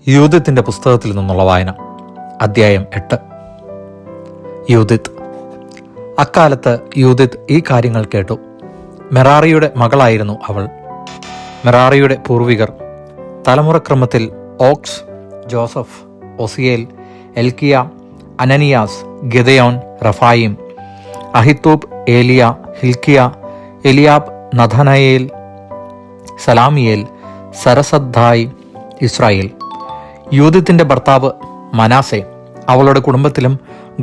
യൂദിത്തിന്റെ പുസ്തകത്തിൽ നിന്നുള്ള വായന. അധ്യായം 8. യൂദിത്ത്. അക്കാലത്ത് യൂദിത്ത് ഈ കാര്യങ്ങൾ കേട്ടു. മെറാറിയുടെ മകളായിരുന്നു അവൾ. മെറാറിയുടെ പൂർവികർ തലമുറക്രമത്തിൽ ഓക്സ്, ജോസഫ്, ഒസിയേൽ, എൽക്കിയ, അനനിയാസ്, ഗിദെയോൻ, റഫായിം, അഹിത്തൂബ്, ഏലിയ, ഹിൽക്കിയ, എലിയാബ്, നഥനയേൽ, സലാമിയേൽ, സരസദ്ദായ്, ഇസ്രായേൽ. യൂദിത്തിന്റെ ഭർത്താവ് മനാസെ അവളുടെ കുടുംബത്തിലും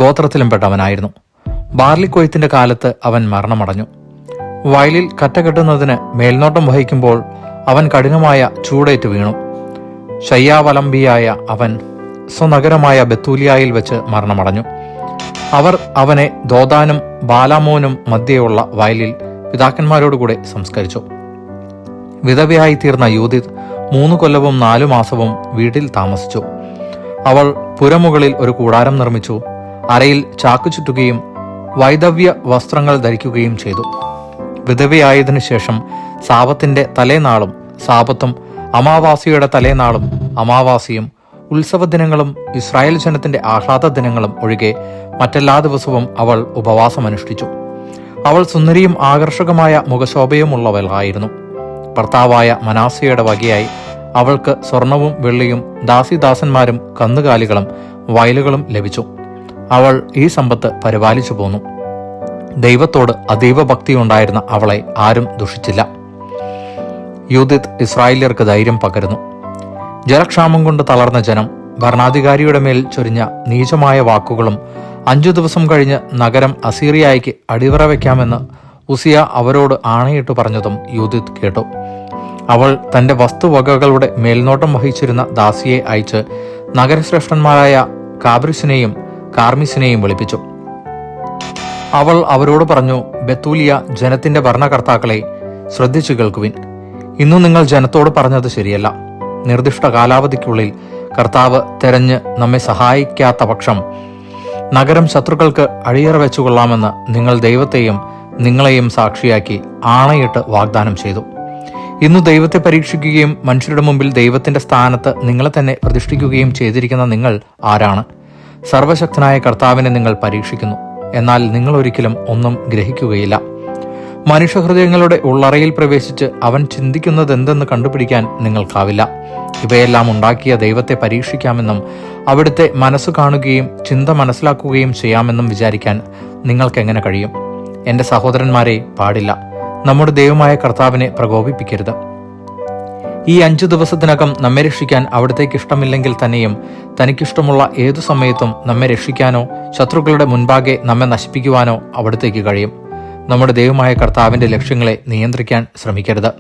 ഗോത്രത്തിലും പെട്ടവനായിരുന്നു. ബാർലിക്കൊയ്ത്തിന്റെ കാലത്ത് അവൻ മരണമടഞ്ഞു. വയലിൽ കറ്റ കെട്ടുന്നതിന് മേൽനോട്ടം വഹിക്കുമ്പോൾ അവൻ കഠിനമായ ചൂടേറ്റ് വീണു. ശയ്യാവലംബിയായ അവൻ സ്വനഗരമായ ബെത്തൂലിയായിൽ വെച്ച് മരണമടഞ്ഞു. അവർ അവനെ ദോദാനും ബാലാമോനും മധ്യേയുള്ള വയലിൽ പിതാക്കന്മാരോടുകൂടെ സംസ്കരിച്ചു. വിധവയായി തീർന്ന യൂദിത്ത് 3 കൊല്ലവും 4 മാസവും വീട്ടിൽ താമസിച്ചു. അവൾ പുരമുകളിൽ ഒരു കൂടാരം നിർമ്മിച്ചു. അരയിൽ ചാക്കു ചുറ്റുകയും വൈദവ്യ വസ്ത്രങ്ങൾ ധരിക്കുകയും ചെയ്തു. വിധവയായതിനു ശേഷം സാപത്തിന്റെ തലേനാളും സാപത്തും അമാവാസിയുടെ തലേനാളും അമാവാസിയും ഉത്സവ ദിനങ്ങളും ഇസ്രായേൽ ജനത്തിന്റെ ആഹ്ലാദ ദിനങ്ങളും ഒഴികെ മറ്റെല്ലാ ദിവസവും അവൾ ഉപവാസമനുഷ്ഠിച്ചു. അവൾ സുന്ദരിയും ആകർഷകമായ മുഖശോഭയുമുള്ളവളായിരുന്നു. ഭർത്താവായ മനാസയുടെ വകയായി അവൾക്ക് സ്വർണവും വെള്ളിയും ദാസിദാസന്മാരും കന്നുകാലികളും വയലുകളും ലഭിച്ചു. അവൾ ഈ സമ്പത്ത് പരിപാലിച്ചു പോന്നു. ദൈവത്തോട് അതീവ ഭക്തിയുണ്ടായിരുന്ന അവളെ ആരും ദുഷിച്ചില്ല. യൂദിത്ത് ഇസ്രായേല്യർക്ക് ധൈര്യം പകരുന്നു. ജലക്ഷാമം കൊണ്ട് തളർന്ന ജനം ഭരണാധികാരിയുടെ മേൽ ചൊരിഞ്ഞ നീചമായ വാക്കുകളും 5 ദിവസം കഴിഞ്ഞ് നഗരം അസീറിയായിക്ക് അടിവറ വയ്ക്കാമെന്ന് ഉസിയ അവരോട് ആണയിട്ട് പറഞ്ഞതും യൂദിത്ത് കേട്ടു. അവൾ തന്റെ വസ്തുവകകളുടെ മേൽനോട്ടം വഹിച്ചിരുന്ന ദാസിയെ അയച്ച് നഗരശ്രേഷ്ഠന്മാരായ കാബ്രിസിനെയും കാർമിസിനെയും വിളിപ്പിച്ചു. അവൾ അവരോട് പറഞ്ഞു, ബെത്തൂലിയ ജനത്തിന്റെ ഭരണകർത്താക്കളെ ശ്രദ്ധിച്ചു കേൾക്കുവിൻ. ഇന്നു നിങ്ങൾ ജനത്തോട് പറഞ്ഞത് ശരിയല്ല. നിർദ്ദിഷ്ട കാലാവധിക്കുള്ളിൽ കർത്താവ് തെരഞ്ഞ് നമ്മെ സഹായിക്കാത്ത പക്ഷം നഗരം ശത്രുക്കൾക്ക് അടിയറ വെച്ചുകൊള്ളാമെന്ന് നിങ്ങൾ ദൈവത്തെയും നിങ്ങളെയും സാക്ഷിയാക്കി ആണയിട്ട് വാഗ്ദാനം ചെയ്തു. ഇന്നു ദൈവത്തെ പരീക്ഷിക്കുകയും മനുഷ്യരുടെ മുമ്പിൽ ദൈവത്തിന്റെ സ്ഥാനത്ത് നിങ്ങളെ തന്നെ പ്രതിഷ്ഠിക്കുകയും ചെയ്തിരിക്കുന്ന നിങ്ങൾ ആരാണ്? സർവശക്തനായ കർത്താവിനെ നിങ്ങൾ പരീക്ഷിക്കുന്നു, എന്നാൽ നിങ്ങൾ ഒരിക്കലും ഒന്നും ഗ്രഹിക്കുകയില്ല. മനുഷ്യഹൃദയങ്ങളുടെ ഉള്ളറയിൽ പ്രവേശിച്ച് അവൻ ചിന്തിക്കുന്നതെന്തെന്ന് കണ്ടുപിടിക്കാൻ നിങ്ങൾക്കാവില്ല. ഇവയെല്ലാം ഉണ്ടാക്കിയ ദൈവത്തെ പരീക്ഷിക്കാമെന്നും അവിടുത്തെ മനസ്സ് കാണുകയും ചിന്ത മനസ്സിലാക്കുകയും ചെയ്യാമെന്നും വിചാരിക്കാൻ നിങ്ങൾക്കെങ്ങനെ കഴിയും? എന്റെ സഹോദരന്മാരെ, പാടില്ല. നമ്മുടെ ദൈവമായ കർത്താവിനെ പ്രകോപിപ്പിക്കരുത്. ഈ 5 ദിവസത്തിനകം നമ്മെ രക്ഷിക്കാൻ അവിടത്തേക്ക് ഇഷ്ടമില്ലെങ്കിൽ തന്നെയും തനിക്കിഷ്ടമുള്ള ഏതു സമയത്തും നമ്മെ രക്ഷിക്കാനോ ശത്രുക്കളുടെ മുൻപാകെ നമ്മെ നശിപ്പിക്കുവാനോ അവിടത്തേക്ക് കഴിയും. നമ്മുടെ ദൈവമായ കർത്താവിന്റെ ലക്ഷ്യങ്ങളെ നിയന്ത്രിക്കാൻ ശ്രമിക്കരുത്.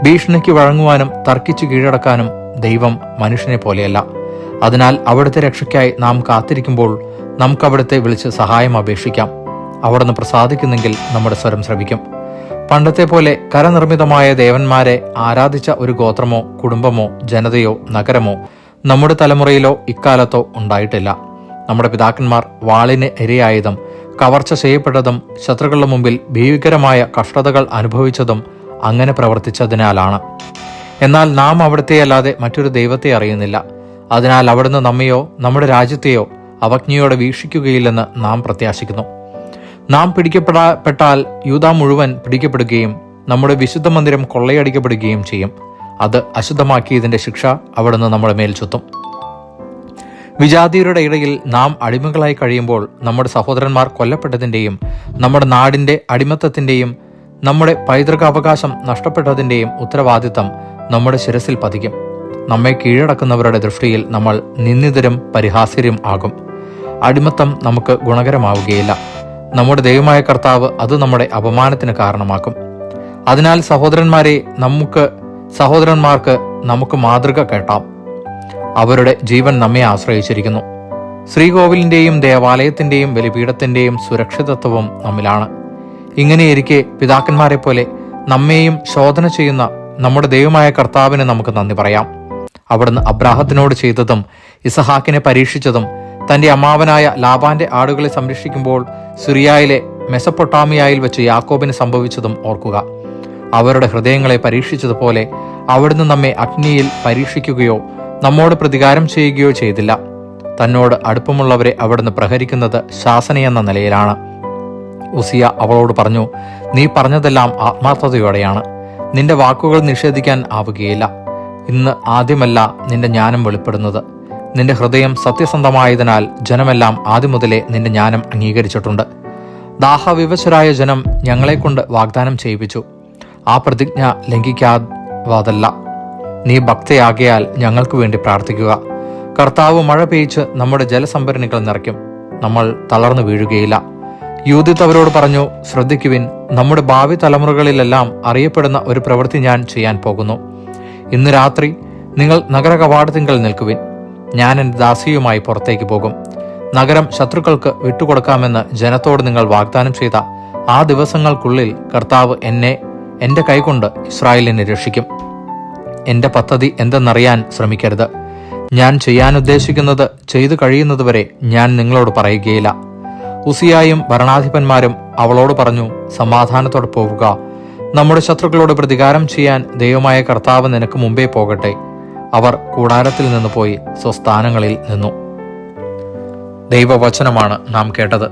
ഭീഷണിക്ക് വഴങ്ങുവാനും തർക്കിച്ചു കീഴടക്കാനും ദൈവം മനുഷ്യനെ പോലെയല്ല. അതിനാൽ അവിടുത്തെ രക്ഷയ്ക്കായി നാം കാത്തിരിക്കുമ്പോൾ നമുക്ക് അവിടുത്തെ വിളിച്ച് സഹായം അപേക്ഷിക്കാം. അവിടുന്ന് പ്രസാദിക്കുന്നെങ്കിൽ നമ്മുടെ സ്വരം ശ്രവിക്കും. പണ്ടത്തെ പോലെ കരനിർമ്മിതമായ ദേവന്മാരെ ആരാധിച്ച ഒരു ഗോത്രമോ കുടുംബമോ ജനതയോ നഗരമോ നമ്മുടെ തലമുറയിലോ ഇക്കാലത്തോ ഉണ്ടായിട്ടില്ല. നമ്മുടെ പിതാക്കന്മാർ വാളിന് ഇരയായതും കവർച്ച ചെയ്യപ്പെട്ടതും ശത്രുക്കളുടെ മുമ്പിൽ ഭീകരമായ കഷ്ടതകൾ അനുഭവിച്ചതും അങ്ങനെ പ്രവർത്തിച്ചതിനാലാണ്. എന്നാൽ നാം അവിടുത്തെയല്ലാതെ മറ്റൊരു ദൈവത്തെ അറിയുന്നില്ല. അതിനാൽ അവിടുന്ന് നമ്മയോ നമ്മുടെ രാജ്യത്തെയോ അവജ്ഞയോടെ വീക്ഷിക്കുകയില്ലെന്ന് നാം പ്രത്യാശിക്കുന്നു. നാം പിടിക്കപ്പെട്ടാൽ യൂദാ മുഴുവൻ പിടിക്കപ്പെടുകയും നമ്മുടെ വിശുദ്ധ മന്ദിരം കൊള്ളയടിക്കപ്പെടുകയും ചെയ്യും. അത് അശുദ്ധമാക്കിയതിന്റെ ശിക്ഷ അവിടുന്ന് നമ്മുടെ മേൽ ചുത്തും. വിജാതിയരുടെ ഇടയിൽ നാം അടിമകളായി കഴിയുമ്പോൾ നമ്മുടെ സഹോദരന്മാർ കൊല്ലപ്പെട്ടതിന്റെയും നമ്മുടെ നാടിന്റെ അടിമത്തത്തിന്റെയും നമ്മുടെ പൈതൃകാവകാശം നഷ്ടപ്പെട്ടതിന്റെയും ഉത്തരവാദിത്തം നമ്മുടെ ശിരസിൽ പതിക്കും. നമ്മെ കീഴടക്കുന്നവരുടെ ദൃഷ്ടിയിൽ നമ്മൾ നിന്ദിതരും പരിഹാസ്യരും ആകും. അടിമത്തം നമുക്ക് ഗുണകരമാവുകയില്ല. നമ്മുടെ ദൈവമായ കർത്താവ് അത് നമ്മുടെ അപമാനത്തിന് കാരണമാക്കും. അതിനാൽ സഹോദരന്മാർക്ക് നമുക്ക് മാതൃക കേട്ടാം. അവരുടെ ജീവൻ നമ്മെ ആശ്രയിച്ചിരിക്കുന്നു. ശ്രീകോവിലിന്റെയും ദേവാലയത്തിന്റെയും ബലിപീഠത്തിന്റെയും സുരക്ഷിതത്വവും നമ്മിലാണ്. ഇങ്ങനെയിരിക്കെ പിതാക്കന്മാരെ പോലെ നമ്മെയും ശോധന ചെയ്യുന്ന നമ്മുടെ ദൈവമായ കർത്താവിന് നമുക്ക് നന്ദി പറയാം. അവിടുന്ന് അബ്രാഹത്തിനോട് ചെയ്തതും ഇസഹാക്കിനെ പരീക്ഷിച്ചതും തന്റെ അമ്മാവനായ ലാബാന്റെ ആടുകളെ സംരക്ഷിക്കുമ്പോൾ സിറിയയിലെ മെസപ്പൊട്ടാമിയയിൽ വെച്ച് യാക്കോബിന് സംഭവിച്ചതും ഓർക്കുക. അവരുടെ ഹൃദയങ്ങളെ പരീക്ഷിച്ചതുപോലെ അവിടുന്ന് നമ്മെ അഗ്നിയിൽ പരീക്ഷിക്കുകയോ നമ്മോട് പ്രതികാരം ചെയ്യുകയോ ചെയ്തില്ല. തന്നോട് അടുപ്പമുള്ളവരെ അവിടുന്ന് പ്രഹരിക്കുന്നത് ശാസനയെന്ന നിലയിലാണ്. ഉസിയ അവളോട് പറഞ്ഞു, നീ പറഞ്ഞതെല്ലാം ആത്മാർത്ഥതയോടെയാണ്. നിന്റെ വാക്കുകൾ നിഷേധിക്കാൻ ആവുകയില്ല. ഇന്ന് ആദ്യമല്ല നിന്റെ ജ്ഞാനം വെളിപ്പെടുന്നത്. നിന്റെ ഹൃദയം സത്യസന്ധമായതിനാൽ ജനമെല്ലാം ആദ്യം മുതലേ നിന്റെ ജ്ഞാനം അംഗീകരിച്ചിട്ടുണ്ട്. ദാഹവിവശരായ ജനം ഞങ്ങളെക്കൊണ്ട് വാഗ്ദാനം ചെയ്യിപ്പിച്ചു. ആ പ്രതിജ്ഞ ലംഘിക്കാവതല്ല. നീ ഭക്തയാകയാൽ ഞങ്ങൾക്ക് വേണ്ടി പ്രാർത്ഥിക്കുക. കർത്താവ് മഴ പെയ്ച്ച് നമ്മുടെ ജലസംഭരണികൾ നിറയ്ക്കും. നമ്മൾ തളർന്നു വീഴുകയില്ല. യൂദിത്ത് അവരോട് പറഞ്ഞു, ശ്രദ്ധിക്കുവിൻ, നമ്മുടെ ഭാവി തലമുറകളിലെല്ലാം അറിയപ്പെടുന്ന ഒരു പ്രവൃത്തി ഞാൻ ചെയ്യാൻ പോകുന്നു. ഇന്ന് രാത്രി നിങ്ങൾ നഗര കവാടത്തിങ്കൽ നിൽക്കുവിൻ. ഞാൻ എൻ്റെ ദാസിയുമായി പുറത്തേക്ക് പോകും. നഗരം ശത്രുക്കൾക്ക് വിട്ടുകൊടുക്കാമെന്ന് ജനത്തോട് നിങ്ങൾ വാഗ്ദാനം ചെയ്ത ആ ദിവസങ്ങൾക്കുള്ളിൽ കർത്താവ് എന്നെ എൻ്റെ കൈകൊണ്ട് ഇസ്രായേലിനെ രക്ഷിക്കും. എൻ്റെ പദ്ധതി എന്തെന്നറിയാൻ ശ്രമിക്കരുത്. ഞാൻ ചെയ്യാൻ ഉദ്ദേശിക്കുന്നത് ചെയ്തു കഴിയുന്നതുവരെ ഞാൻ നിങ്ങളോട് പറയുകയില്ല. ഉസിയായും ഭരണാധിപന്മാരും അവളോട് പറഞ്ഞു, സമാധാനത്തോടെ പോവുക. നമ്മുടെ ശത്രുക്കളോട് പ്രതികാരം ചെയ്യാൻ ദൈവമായ കർത്താവ് നിനക്ക് മുമ്പേ പോകട്ടെ. അവർ കൂടാരത്തിൽ നിന്ന് പോയി സ്വസ്ഥാനങ്ങളിൽ നിന്നു. ദൈവവചനമാണ് നാം കേട്ടത്.